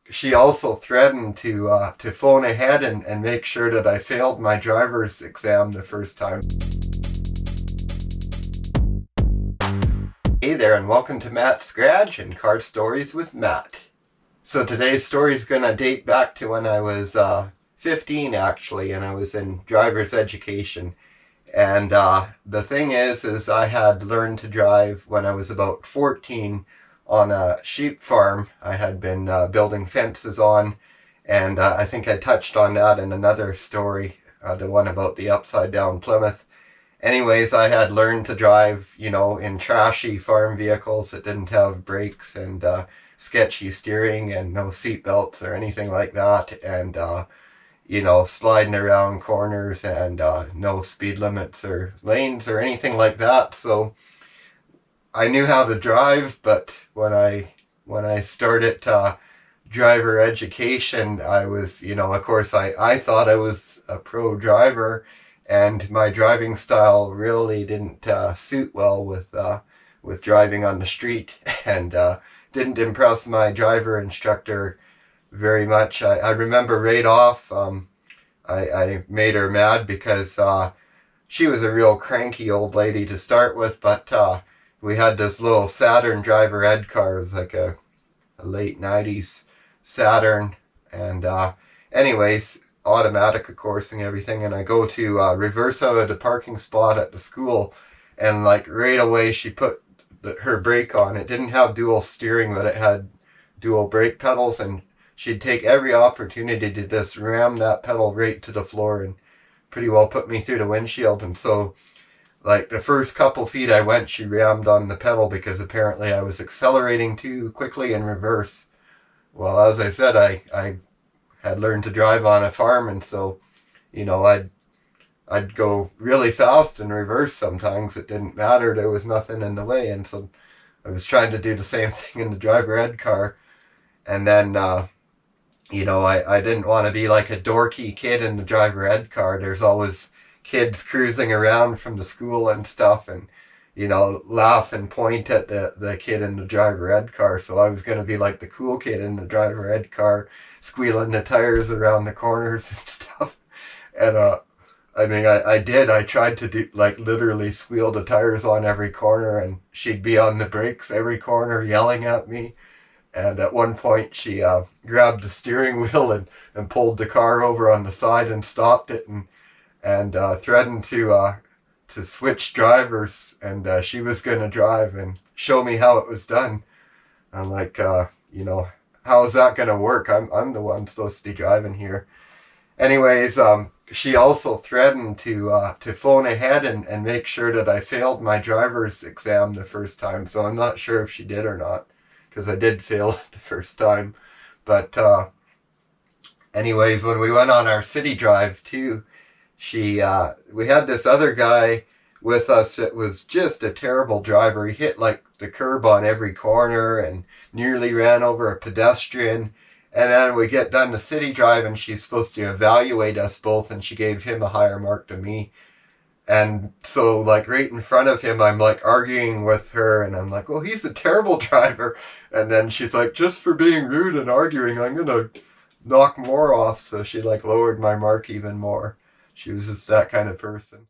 she also threatened to phone ahead and make sure that I failed my driver's exam the first time. Hey there, and welcome to Matt's Garage and Car Stories with Matt. So today's story is going to date back to when I was 15 actually, and I was in driver's education. And the thing is I had learned to drive when I was about 14 on a sheep farm I had been building fences on. And I think I touched on that in another story, the one about the upside down Plymouth. Anyways, I had learned to drive, in trashy farm vehicles that didn't have brakes and sketchy steering and no seat belts or anything like that. And sliding around corners and no speed limits or lanes or anything like that. So I knew how to drive, but when I started driver education, I was, of course, I thought I was a pro driver, and my driving style really didn't suit well with driving on the street, and didn't impress my driver instructor very much. I remember right off, I made her mad because she was a real cranky old lady to start with, but we had this little Saturn driver ed car. It was like a late 90s Saturn, and anyways, automatic of course and everything, and I go to reverse out of the parking spot at the school, and like right away she put her brake on. It didn't have dual steering, but it had dual brake pedals, and she'd take every opportunity to just ram that pedal right to the floor and pretty well put me through the windshield. And so like the first couple feet I went, she rammed on the pedal because apparently I was accelerating too quickly in reverse. Well, as I said, I had learned to drive on a farm, and so I'd go really fast in reverse sometimes. It didn't matter, there was nothing in the way. And so I was trying to do the same thing in the driver ed car. And then I didn't want to be like a dorky kid in the driver ed car. There's always kids cruising around from the school and stuff, and laugh and point at the kid in the driver ed car. So I was going to be like the cool kid in the driver ed car, squealing the tires around the corners and stuff. And I did. I tried to do, like, literally squeal the tires on every corner, and she'd be on the brakes every corner yelling at me. And at one point she grabbed the steering wheel and pulled the car over on the side and stopped it, and threatened to switch drivers, and she was going to drive and show me how it was done. I'm like, how is that going to work? I'm the one supposed to be driving here. Anyways, she also threatened to phone ahead and make sure that I failed my driver's exam the first time. So I'm not sure if she did or not, because I did fail it the first time. But anyways, when we went on our city drive too, we had this other guy with us that was just a terrible driver. He hit like the curb on every corner and nearly ran over a pedestrian. And then we get done the city drive, and she's supposed to evaluate us both, and she gave him a higher mark than me. And so, like, right in front of him, I'm like arguing with her, and I'm like, well, he's a terrible driver. And then she's like, just for being rude and arguing, I'm gonna knock more off. So she like lowered my mark even more. She was just that kind of person.